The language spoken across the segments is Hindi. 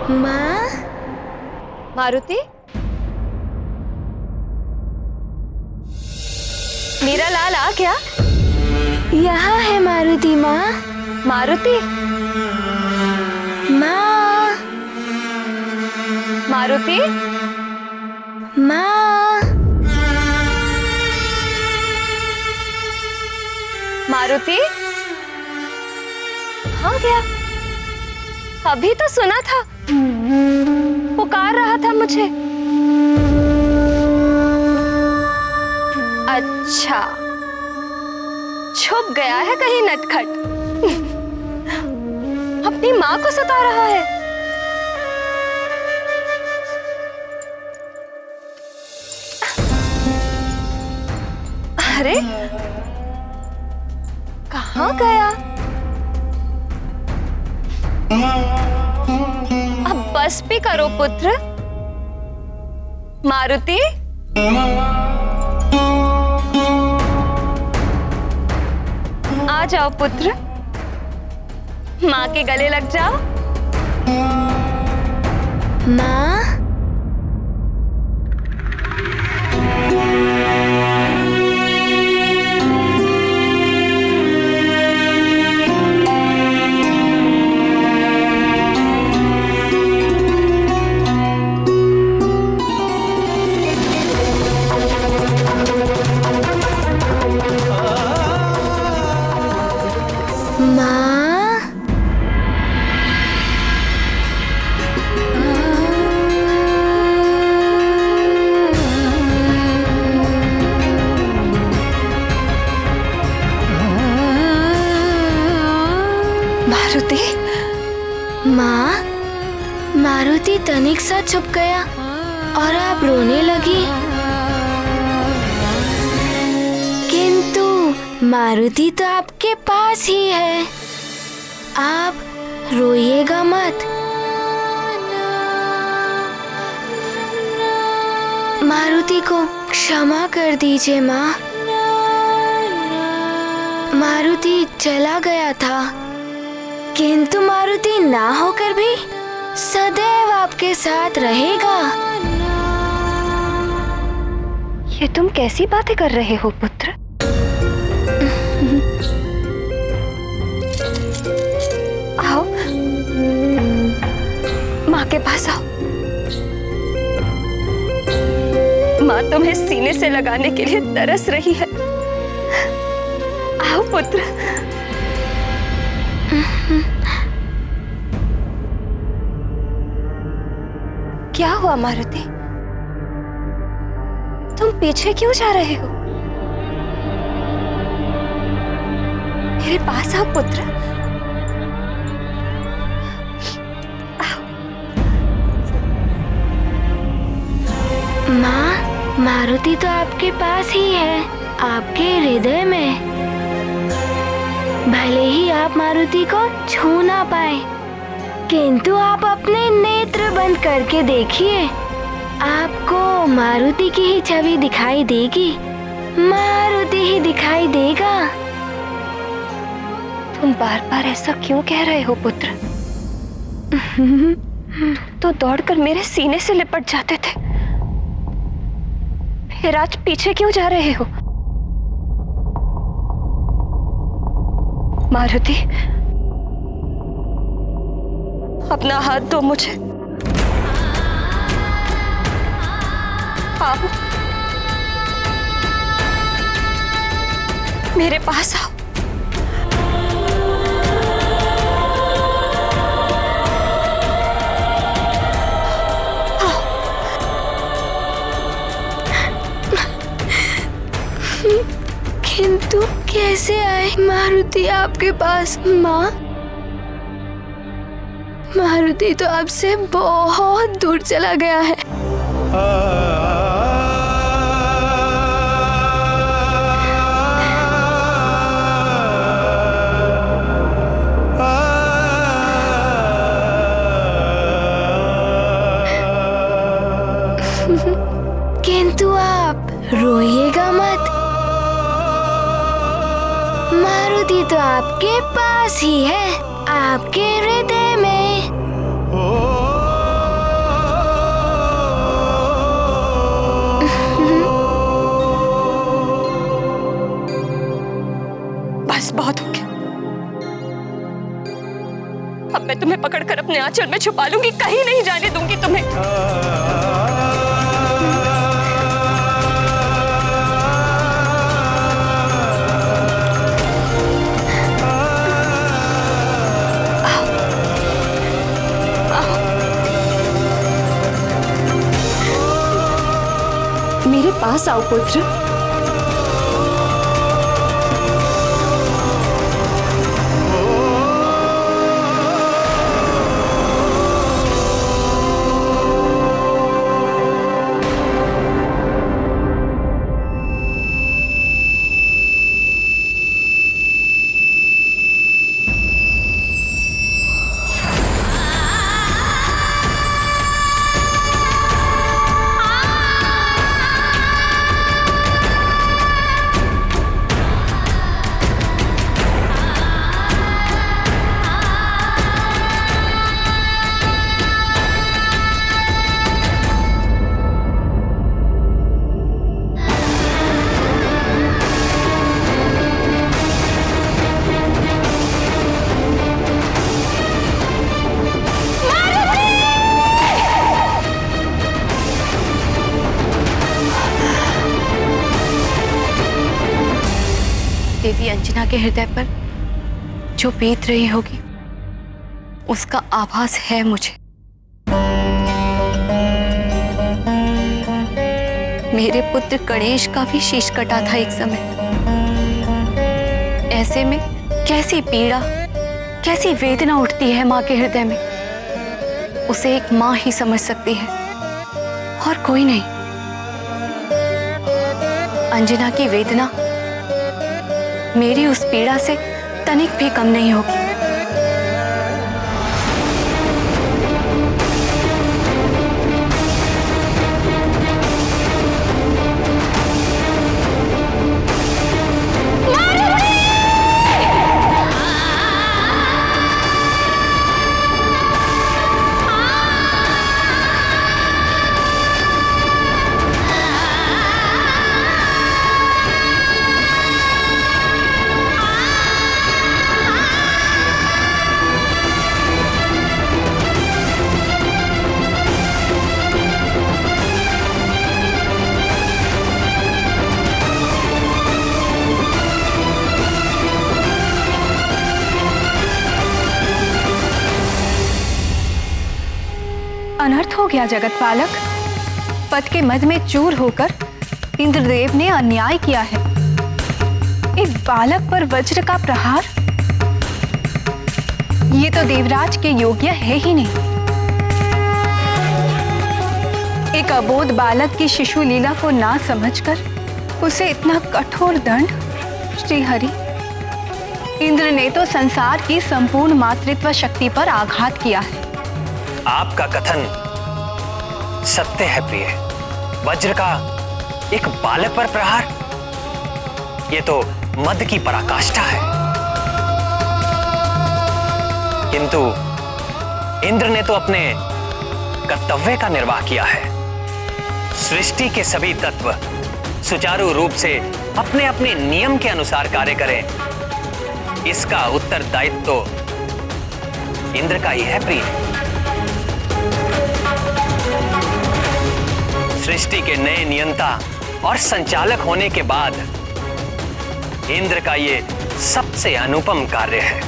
माँ? मारुति, मेरा लाल आ गया? यहाँ है मारुति माँ। मारुति, माँ? मारुति, माँ? मारुति, हाँ गया। अभी तो सुना था, पुकार रहा था मुझे। अच्छा, छुप गया है कहीं नटखट। अपनी माँ को सता रहा है। अरे, कहाँ गया? अब बस भी करो पुत्र। मारुति, आ जाओ पुत्र, माँ के गले लग जाओ। माँ? मारुति, माँ? मारुति तनिक सा छुप गया और आप रोने लगी। किंतु मारुति तो आपके पास ही है। आप रोइएगा मत। मारुति को क्षमा कर दीजिए माँ। मारुति चला गया था, किंतु मारुति ना होकर भी सदैव आपके साथ रहेगा। ये तुम कैसी बातें कर रहे हो पुत्र? आओ, माँ के पास आओ। माँ तुम्हें सीने से लगाने के लिए तरस रही है। आओ पुत्र। क्या हुआ मारुति? तुम पीछे क्यों जा रहे हो? मेरे पास आओ पुत्र। आओ। माँ, मारुति तो आपके पास ही है, आपके हृदय में। भले ही आप मारुति को छू ना पाए, किंतु आप अपने नेत्र बंद करके देखिए, आपको मारुति की ही छवि दिखाई देगी। मारुति ही दिखाई देगा। तुम बार बार ऐसा क्यों कह रहे हो पुत्र? तो दौड़कर मेरे सीने से लिपट जाते थे, फिर आज पीछे क्यों जा रहे हो? मारुति, अपना हाथ दो मुझे। आओ, मेरे पास आओ। किंतु कैसे आए मारुति आपके पास माँ? मारुति तो आपसे बहुत दूर चला गया है। किंतु आप रोइएगा मत। मारुति तो आपके पास ही है, आपके हृदय में। अपने आंचल में छुपा लूंगी, कहीं नहीं जाने दूंगी तुम्हें। मेरे पास आओ पुत्र। देवी अंजना के हृदय पर जो बीत रही होगी उसका आभास है मुझे। मेरे पुत्र गणेश का भी शीश कटा था एक समय। ऐसे में कैसी पीड़ा, कैसी वेदना उठती है माँ के हृदय में, उसे एक माँ ही समझ सकती है और कोई नहीं। अंजना की वेदना मेरी उस पीड़ा से तनिक भी कम नहीं होगी। अनर्थ हो गया जगत पालक। पद के मद में चूर होकर इंद्रदेव ने अन्याय किया है। एक बालक पर वज्र का प्रहार, ये तो देवराज के योग्य है ही नहीं। एक अबोध बालक की शिशु लीला को ना समझकर उसे इतना कठोर दंड। श्री हरि, इंद्र ने तो संसार की संपूर्ण मातृत्व शक्ति पर आघात किया है। आपका कथन सत्य है प्रिय। वज्र का एक बालक पर प्रहार, ये तो मद की पराकाष्ठा है। किंतु इंद्र ने तो अपने कर्तव्य का निर्वाह किया है। सृष्टि के सभी तत्व सुचारू रूप से अपने अपने नियम के अनुसार कार्य करें, इसका उत्तरदायित्व तो इंद्र का ही है प्रिय। सृष्टि के नए नियंता और संचालक होने के बाद इंद्र का ये सबसे अनुपम कार्य है।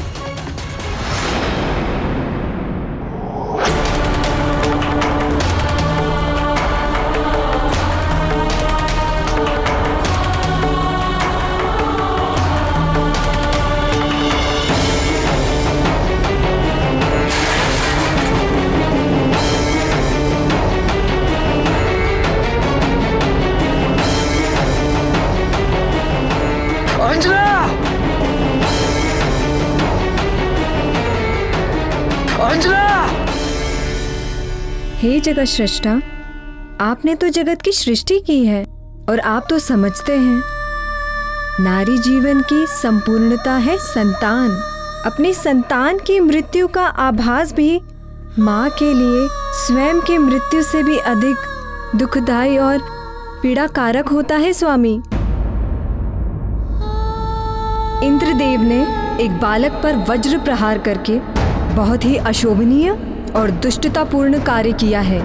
हे जगत सृष्टा, आपने तो जगत की सृष्टि की है और आप तो समझते हैं नारी जीवन की संपूर्णता है संतान। अपनी संतान की मृत्यु का आभास भी माँ के लिए स्वयं की मृत्यु से भी अधिक दुखदायी और पीड़ाकारक होता है स्वामी। इंद्रदेव ने एक बालक पर वज्र प्रहार करके बहुत ही अशोभनीय और दुष्टतापूर्ण कार्य किया है।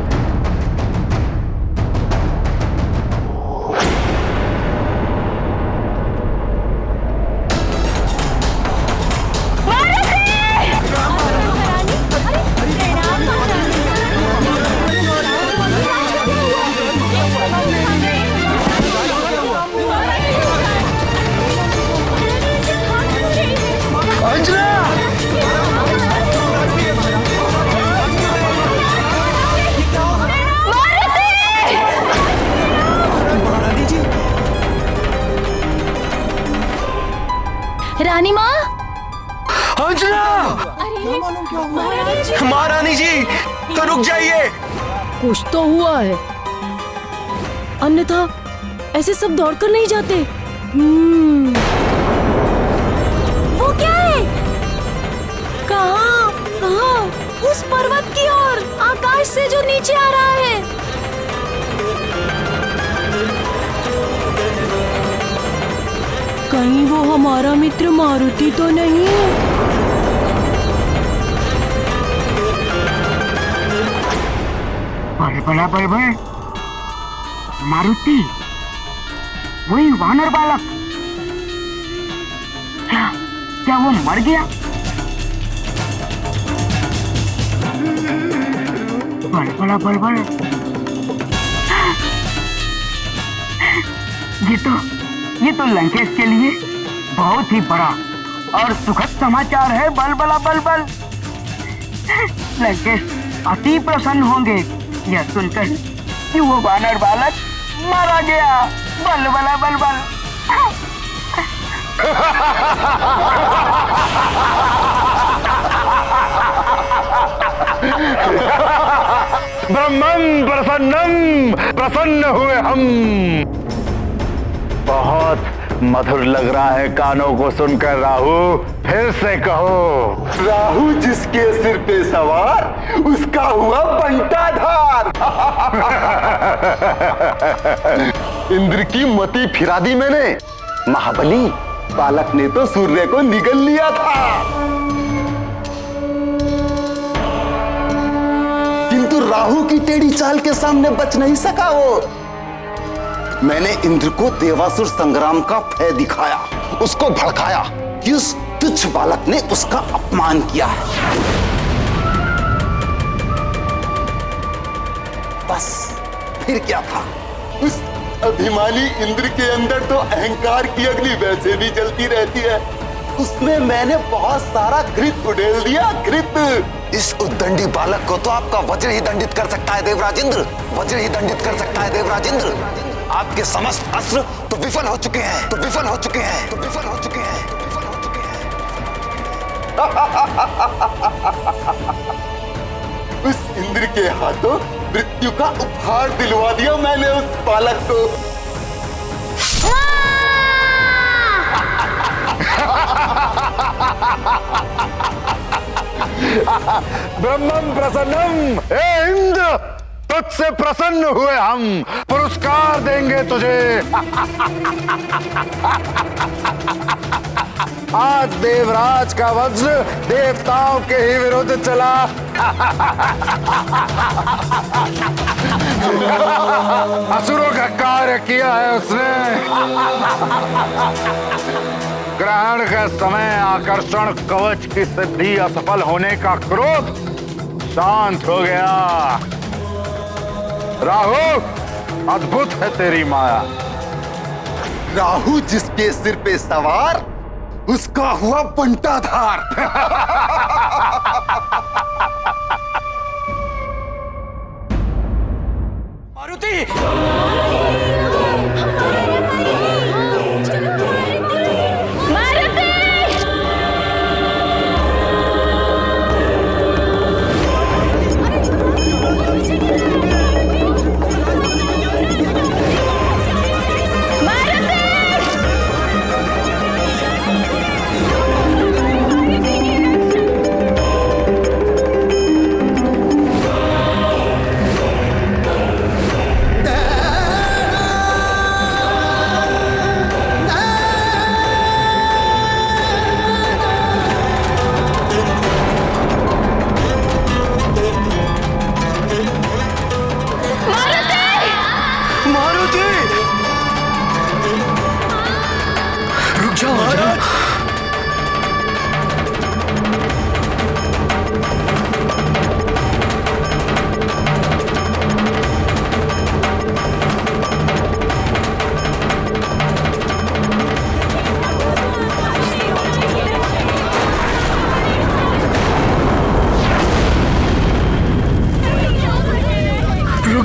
रानी माँ, अंजना! महारानी जी, तो रुक जाइए। कुछ तो हुआ है, अन्यथा ऐसे सब दौड़कर नहीं जाते। वो क्या है? कहाँ? कहाँ? उस पर्वत की ओर, आकाश से जो नीचे आ रहा है। कहीं वो हमारा मित्र मारुति तो नहीं? बड़ा बड़बड़ मारुति, वही वानर बालक। क्या वो मर गया? बड़ा बड़बड़, ये तो लंकेश के लिए बहुत ही बड़ा और सुखद समाचार है। बलबला बलबल, लंकेश अति प्रसन्न होंगे यह सुनकर कि वो वानर बालक मारा गया। बलबला बलबल। ब्रह्मं प्रसन्नम, प्रसन्न हुए हम। बहुत मधुर लग रहा है कानों को सुनकर। राहु, फिर से कहो। राहु जिसके सिर पे सवार, उसका हुआ बंटाधार। इंद्र की मति फिरा दी मैंने। महाबली बालक ने तो सूर्य को निगल लिया था, किंतु राहु की टेढ़ी चाल के सामने बच नहीं सका वो। मैंने इंद्र को देवासुर संग्राम का भय दिखाया, उसको भड़काया कि उस तुच्छ बालक ने उसका अपमान किया है। बस फिर क्या था? उस अभिमानी इंद्र के अंदर तो अहंकार की अग्नि वैसे भी जलती रहती है। उसमें मैंने बहुत सारा घृत उड़ेल दिया, घृत। इस उद्दंडी बालक को तो आपका वज्र ही दंडित कर सकता है देवराज इंद्र, वज्र ही दंडित कर सकता है देवराज इंद्र। आपके समस्त अस्त्र तो विफल हो चुके हैं, तो विफल हो चुके हैं, तो विफल हो चुके हैं, तो विफल हो चुके हैं। उस इंद्र के हाथों मृत्यु का उपहार दिलवा दिया मैंने उस बालक को। ब्रह्मं प्रसन्नम, हे इंद्र, तुझसे प्रसन्न हुए हम, पुरस्कार देंगे तुझे। आज देवराज का वज्र देवताओं के ही विरुद्ध चला। असुरों का कार्य किया है उसने। ग्रहण के समय आकर्षण कवच की सिद्धि असफल होने का क्रोध शांत हो गया। राहु, अद्भुत है तेरी माया। राहु जिसके सिर पे सवार, उसका हुआ बंटाधार। मारुति!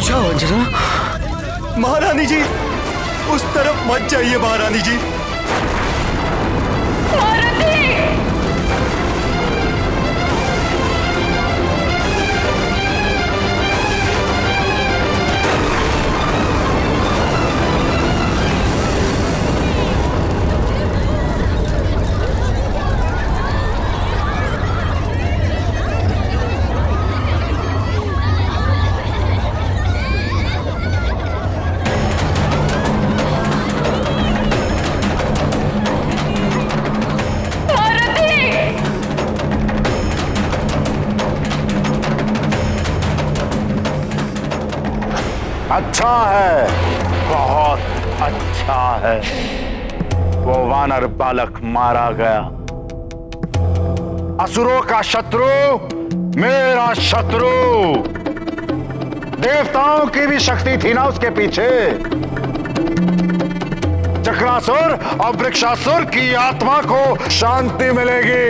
पूछा अंजना? महारानी जी, उस तरफ मत जाइए महारानी जी। अच्छा है, बहुत अच्छा है। वो वानर बालक मारा गया। असुरों का शत्रु मेरा शत्रु। देवताओं की भी शक्ति थी ना उसके पीछे। चक्रासुर और वृक्षासुर की आत्मा को शांति मिलेगी।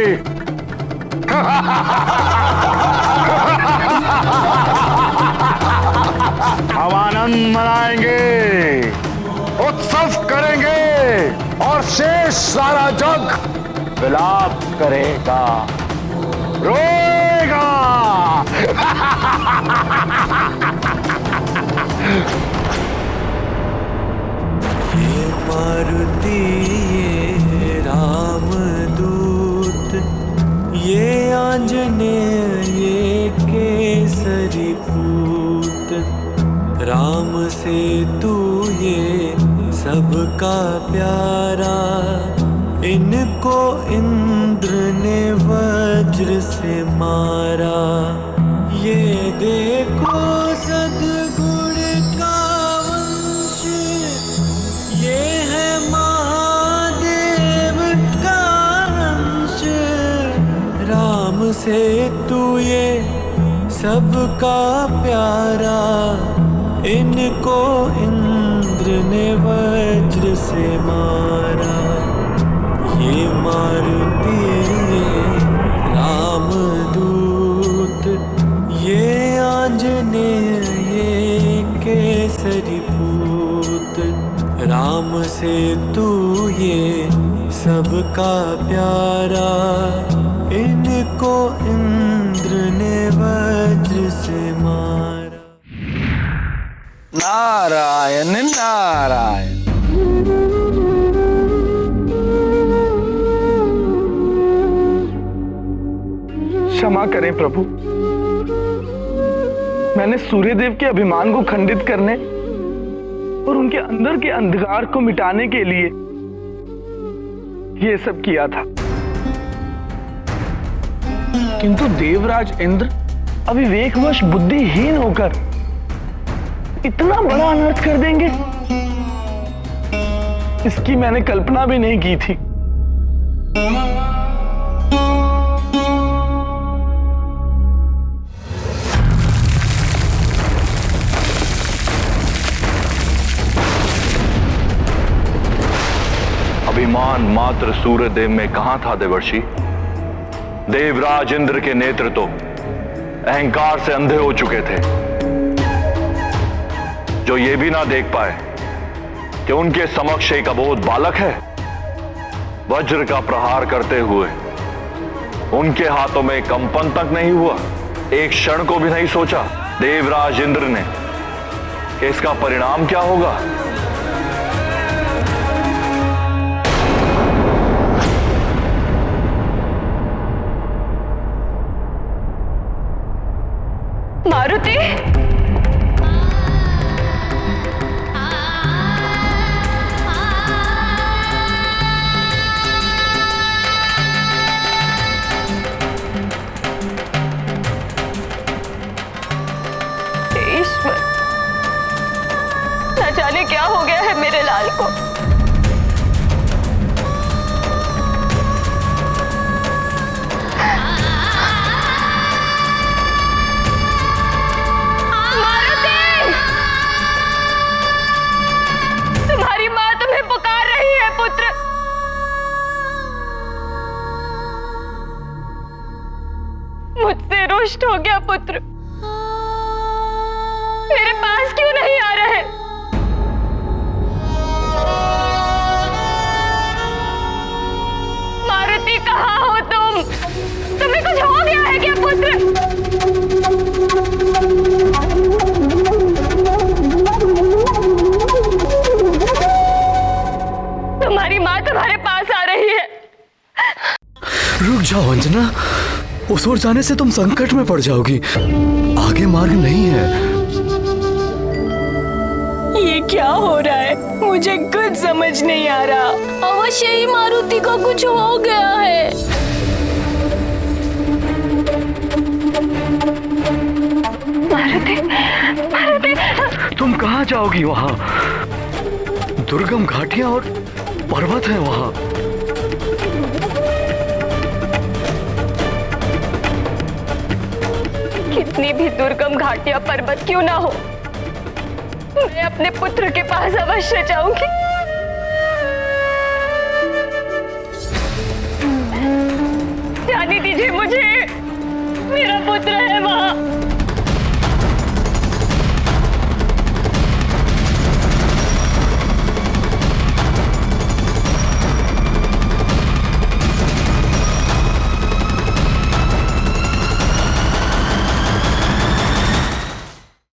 हम आनंद मनाएंगे, उत्सव करेंगे और शेष सारा जग विलाप करेगा, रोएगा। ये मारुति, ये रामदूत, ये आंजनेय, ये केसरी पूत, राम से तू ये सबका प्यारा, इनको इंद्र ने वज्र से मारा। ये देखो सद्गुण का वंश, ये है महादेव का अंश, राम से तू ये सबका प्यारा, इनको इंद्र ने वज्र से मारा। ये मारुति, ये रामदूत, ये आंजनेय, ये केसरी पूत, राम से तू ये सबका प्यारा, इनको इंद्र ने वज्र से मारा। नारायण नारायण। क्षमा करें प्रभु, मैंने सूर्यदेव के अभिमान को खंडित करने और उनके अंदर के अंधकार को मिटाने के लिए ये सब किया था। किंतु देवराज इंद्र अविवेकवश बुद्धिहीन होकर इतना बड़ा अनर्थ कर देंगे, इसकी मैंने कल्पना भी नहीं की थी। अभिमान मात्र सूर्यदेव में कहां था देवर्षि? देवराज इंद्र के नेत्र तो अहंकार से अंधे हो चुके थे, जो ये भी ना देख पाए कि उनके समक्ष एक अबोध बालक है। वज्र का प्रहार करते हुए उनके हाथों में कंपन तक नहीं हुआ। एक क्षण को भी नहीं सोचा देवराज इंद्र ने कि इसका परिणाम क्या होगा। मारुति, ईश्वर, न जाने क्या हो गया है मेरे लाल को। तुम्हारी माँ तुम्हें पुकार रही है पुत्र। मुझसे रुष्ट हो गया पुत्र, मेरे पास पुत्र। तुम्हारी माँ तुम्हारे पास आ रही है। रुक जाओ अंजना, उस ओर जाने से तुम संकट में पड़ जाओगी। आगे मार्ग नहीं है। ये क्या हो रहा है? मुझे कुछ समझ नहीं आ रहा। अवश्य ही मारुति को कुछ हो गया है। मारुति, तुम कहाँ जाओगी? वहाँ दुर्गम घाटियां और पर्वत है वहाँ। कितनी भी दुर्गम घाटियां पर्वत क्यों ना हो, मैं अपने पुत्र के पास अवश्य जाऊंगी। जाने दीजिए मुझे, मेरा पुत्र है वहां।